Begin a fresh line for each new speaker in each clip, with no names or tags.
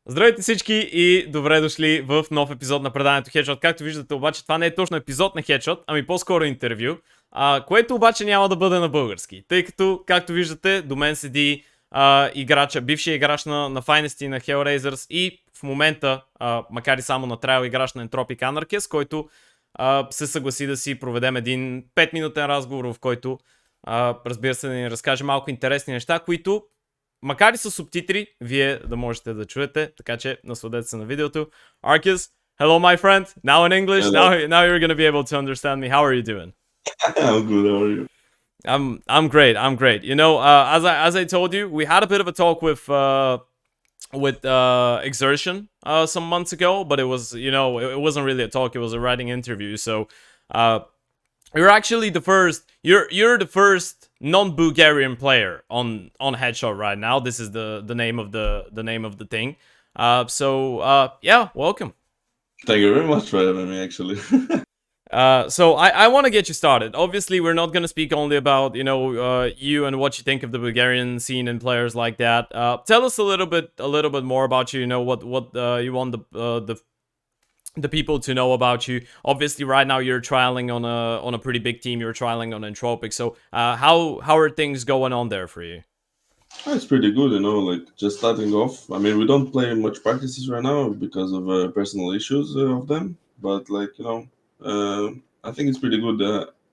Здравейте всички и добре дошли в нов епизод на преданието Headshot. Както виждате обаче, това не е точно епизод на Headshot, ами по-скоро интервю, което обаче няма да бъде на български, тъй като, както виждате, до мен седи играча, бившия играч на Finest на Hellraisers и в момента, макар и само на трайл, играч на Entropy anarkez, който се съгласи да си проведем един 5-минутен разговор, в който разбира се да ни разкаже малко интересни неща, които макар и с субтитри, вие да можете да чуете, така че насладете се на видеото. Anarkez, hello my friend, now in English, now you're gonna be able to understand me. How are you doing?
I'm good, how are you?
I'm great. You know, as I told you, we had a bit of a talk with Exertion some months ago, but it was, you know, it wasn't really a talk, it was a writing interview, so you're actually the first. You're the first non-Bulgarian player on Headshot right now. This is the name of the name of the thing. Yeah, welcome.
Thank you very much for having me, actually.
So I want to get you started. Obviously, we're not going to speak only about you and what you think of the Bulgarian scene and players like that. Tell us a little bit more about you. You know what you want the people to know about you. Obviously, right now you're trialing on a pretty big team. You're trialing on Entropic. So how are things going on there for you?
It's pretty good, you know, like just starting off. I mean, we don't play much practices right now because of personal issues of them, but like, you know, I think it's pretty good.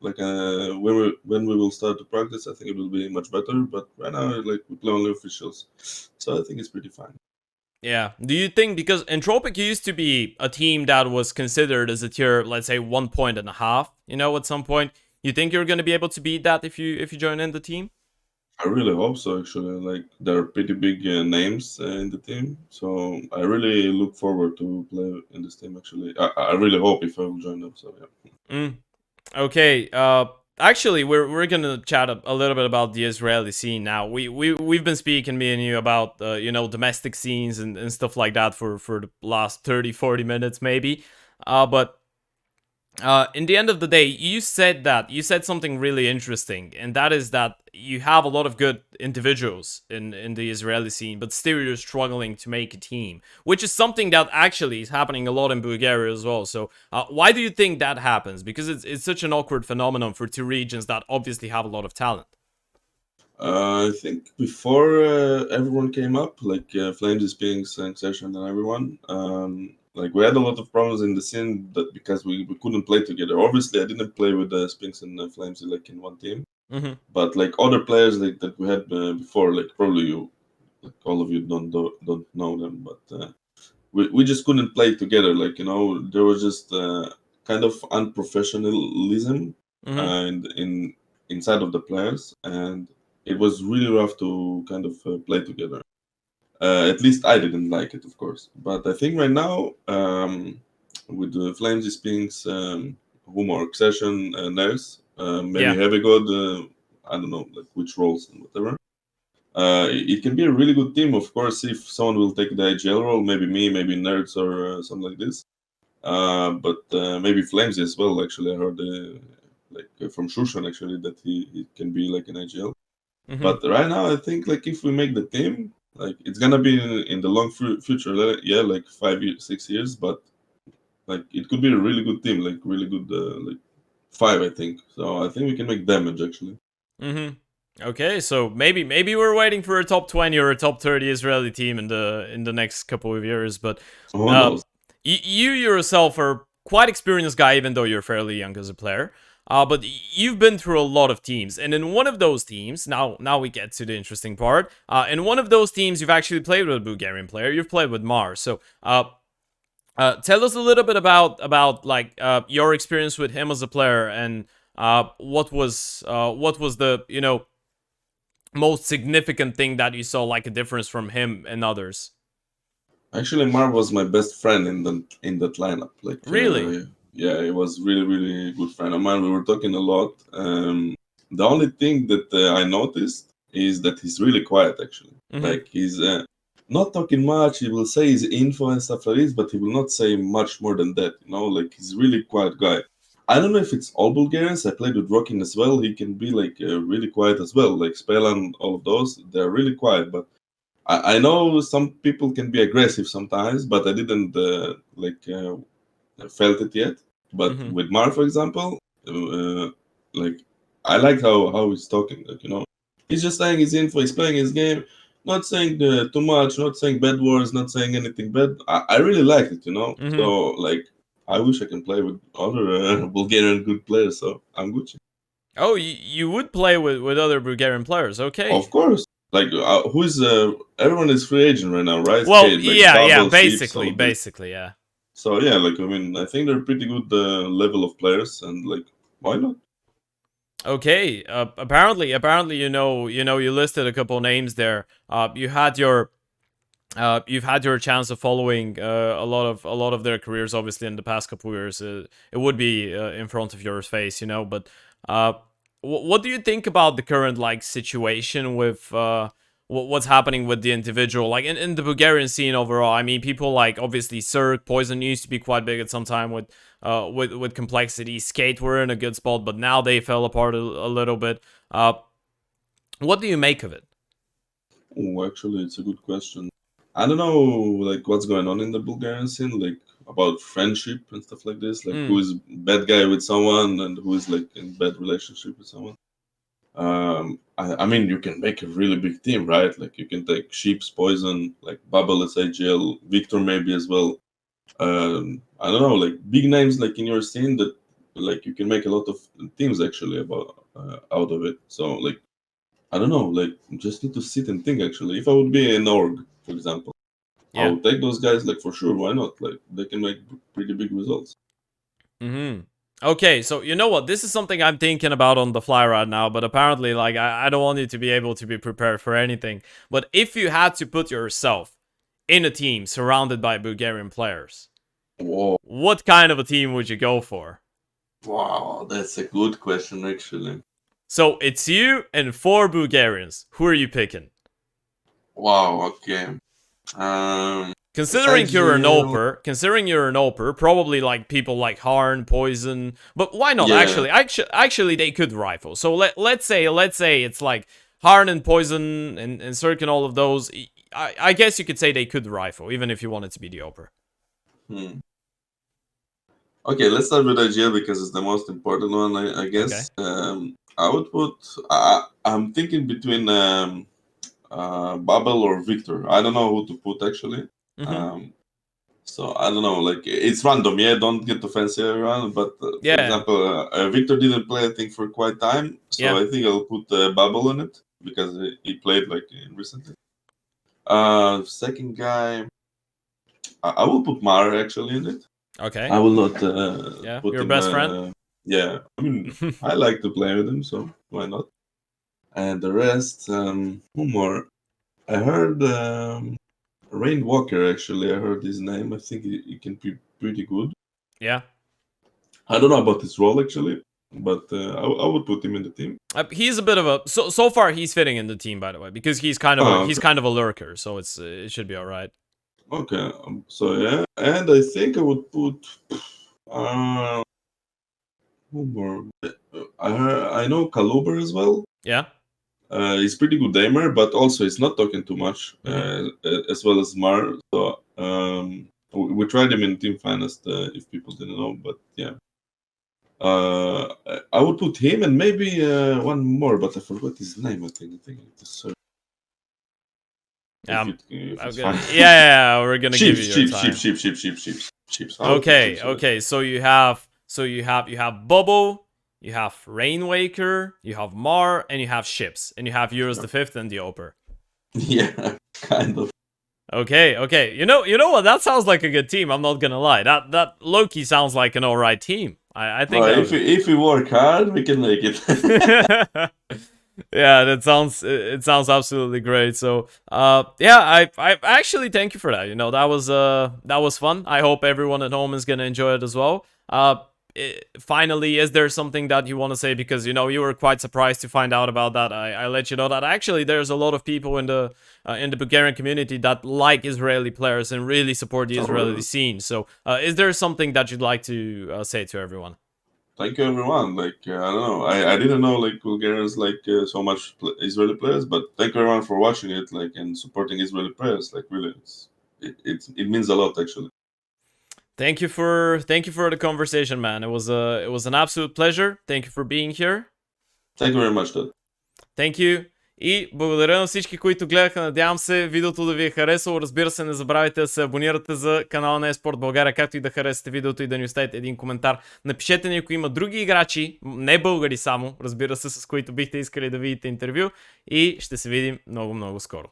When we will start to practice, I think it will be much better, but right now, like, we play only officials. So I think it's pretty fine.
Yeah. Do you think, because Entropic used to be a team that was considered as a tier, let's say 1.5, you know, at some point, you think you're going to be able to beat that if you join in the team?
I really hope so, actually. Like, there are pretty big names in the team, so I really look forward to play in this team, actually. I really hope if I will join them, so yeah.
Okay, actually, we're gonna chat a little bit about the Israeli scene now. We've been speaking, me and you, about domestic scenes and stuff like that for the last 30-40 minutes maybe. But in the end of the day, you said something really interesting, and that is that you have a lot of good individuals in the Israeli scene, but still you're struggling to make a team, which is something that actually is happening a lot in Bulgaria as well. So why do you think that happens? Because it's such an awkward phenomenon for two regions that obviously have a lot of talent.
I think before everyone came up, like Flames is being Succession and everyone, like we had a lot of problems in the scene that because we couldn't play together. Obviously, I didn't play with the Spinks and Flames like in one team, but like other players like that we had before, like probably you, like all of you don't know them, but we just couldn't play together. Like there was just kind of unprofessionalism inside of the players, and it was really rough to kind of play together. At least I didn't like it, of course. But I think right now, with the Flames, Spinks, Humor, Session, Nurse, maybe Heavy God, I don't know, like which roles and whatever. It can be a really good team, of course, if someone will take the IGL role, maybe me, maybe Nerds or something like this. But maybe Flames as well, actually. I heard from Shushan, actually, that he can be like an IGL. But right now, I think like if we make the team, like it's gonna be in the long future, yeah, like 5 years, 6 years. But like it could be a really good team, like really good, like 5, I think. So I think we can make damage actually.
Okay, so maybe we're waiting for a top 20 or a top 30 Israeli team in the next couple of years. But you yourself are quite experienced guy, even though you're fairly young as a player. But you've been through a lot of teams, and in one of those teams, now we get to the interesting part. In one of those teams, you've actually played with a Bulgarian player. You've played with Mars. So tell us a little bit about like your experience with him as a player, and what was the most significant thing that you saw like a difference from him and others.
Actually, Marv was my best friend in that lineup. Like
really.
Yeah, he was really good friend of mine. We were talking a lot. The only thing that I noticed is that he's really quiet, actually. Like he's not talking much. He will say his info and stuff like this, but he will not say much more than that. Like he's really quiet guy. I don't know if it's all Bulgarians. I played with Rockin as well. He can be like really quiet as well. Like Spell and all of those, they're really quiet. But I know some people can be aggressive sometimes, but I didn't felt it yet. But with Mar, for example, like I like how he's talking. Like, you know, he's just saying his info, he's playing his game, not saying too much, not saying bad words, not saying anything bad. I really liked it, you know. So like, I wish I can play with other Bulgarian good players. So I'm Gucci.
Oh, you would play with other Bulgarian players, okay?
Of course. Like, everyone is free agent right now, right?
Well,
Skate, like,
yeah,
Bubble,
basically,
Sheeps,
yeah.
So yeah, like I mean, I think they're pretty good level of players, and like, why not?
Okay. Apparently, you listed a couple names there. You've had your chance of following a lot of their careers, obviously, in the past couple years. It would be in front of your face, you know. But what do you think about the current like situation with what's happening with the individual, like in the Bulgarian scene overall? I mean, people like obviously Cirque, Poison used to be quite big at some time with complexity. Skate were in a good spot, but now they fell apart a little bit. What do you make of it?
Oh, actually, it's a good question. I don't know, like what's going on in the Bulgarian scene, like about friendship and stuff like this. Like who is bad guy with someone and who is like in bad relationship with someone. I mean, you can make a really big team, right? Like you can take Sheeps, Poison, like Bubble, SAGL, Victor maybe as well. I don't know, like big names like in your scene that like you can make a lot of teams actually about out of it. So like I don't know, like just need to sit and think actually. If I would be an org, for example, I would take those guys like for sure. Why not? Like they can make pretty big results.
Okay, so you know what? This is something I'm thinking about on the fly right now, but apparently, like, I don't want you to be able to be prepared for anything. But if you had to put yourself in a team surrounded by Bulgarian players,
Whoa.
What kind of a team would you go for?
Wow, that's a good question, actually.
So it's you and 4 Bulgarians. Who are you picking?
Wow, okay.
Considering you're an oper, probably like people like Harn, Poison, but why not?
Yeah.
Actually, they could rifle. So let's say it's like Harn and Poison and Cirque and all of those. I guess you could say they could rifle, even if you wanted to be the oper.
Okay, let's start with IGL because it's the most important one, I guess.
Okay.
I would put. I'm thinking between Babel or Victor. I don't know who to put actually. So I don't know, like it's random. Yeah, don't get offensive, everyone. But for example, Victor didn't play, I think, for quite time. So I think I'll put Babel on it because he played like recently. Second guy, I will put Mar actually in it.
Okay.
I will not put
your
him,
best friend?
Yeah, I mean, I like to play with him, so why not? And the rest, who more? I heard Rain Walker, actually. I heard his name. I think he can be pretty good.
Yeah.
I don't know about his role, actually, but I would put him in the team.
He's a bit of a... So far, he's fitting in the team, by the way, because he's kind of he's kind of a lurker, so it should be all right.
Okay, so yeah, and I think I would put who more? I know Kaluber as well.
Yeah.
He's pretty good aimer, but also he's not talking too much, as well as Mar. So we tried him in Team Finest, if people didn't know, but yeah. I would put him and maybe one more, but I forgot his name. I think I need to search.
Yeah, we're gonna give you your time.
Sheeps.
Okay. So you have Bobo, you have Rainwaker, you have Mar, and you have Ships, and you have yours the fifth and the Oper.
Yeah, kind of.
Okay. You know what? That sounds like a good team. I'm not gonna lie. That Loki sounds like an alright team. I think.
Well, if we work hard, we can make it.
Yeah, it sounds absolutely great. So, I actually thank you for that. You know, that was fun. I hope everyone at home is gonna enjoy it as well. Finally, is there something that you want to say? Because you know you were quite surprised to find out about that. I let you know that actually there's a lot of people in the Bulgarian community that like Israeli players and really support the Israeli scene. So, is there something that you'd like to say to everyone?
thank you everyone. Like I don't know, I didn't know like Bulgarians like so much Israeli players, but thank you everyone for watching it, like, and supporting Israeli players. Like really, it means a lot actually.
Thank you for the conversation, man. It was an absolute pleasure. Thank you for being here.
Thank you very much, Todd.
Thank you. И благодаря на всички, които гледаха. Надявам се видеото да ви е харесало. Разбира се, не забравяйте да се абонирате за канала на eSports България, както и да харесате видеото и да ни оставите един коментар. Напишете ни, ако има други играчи, не българи само, разбира се, с които бихте искали да видите интервю, и ще се видим много, много скоро.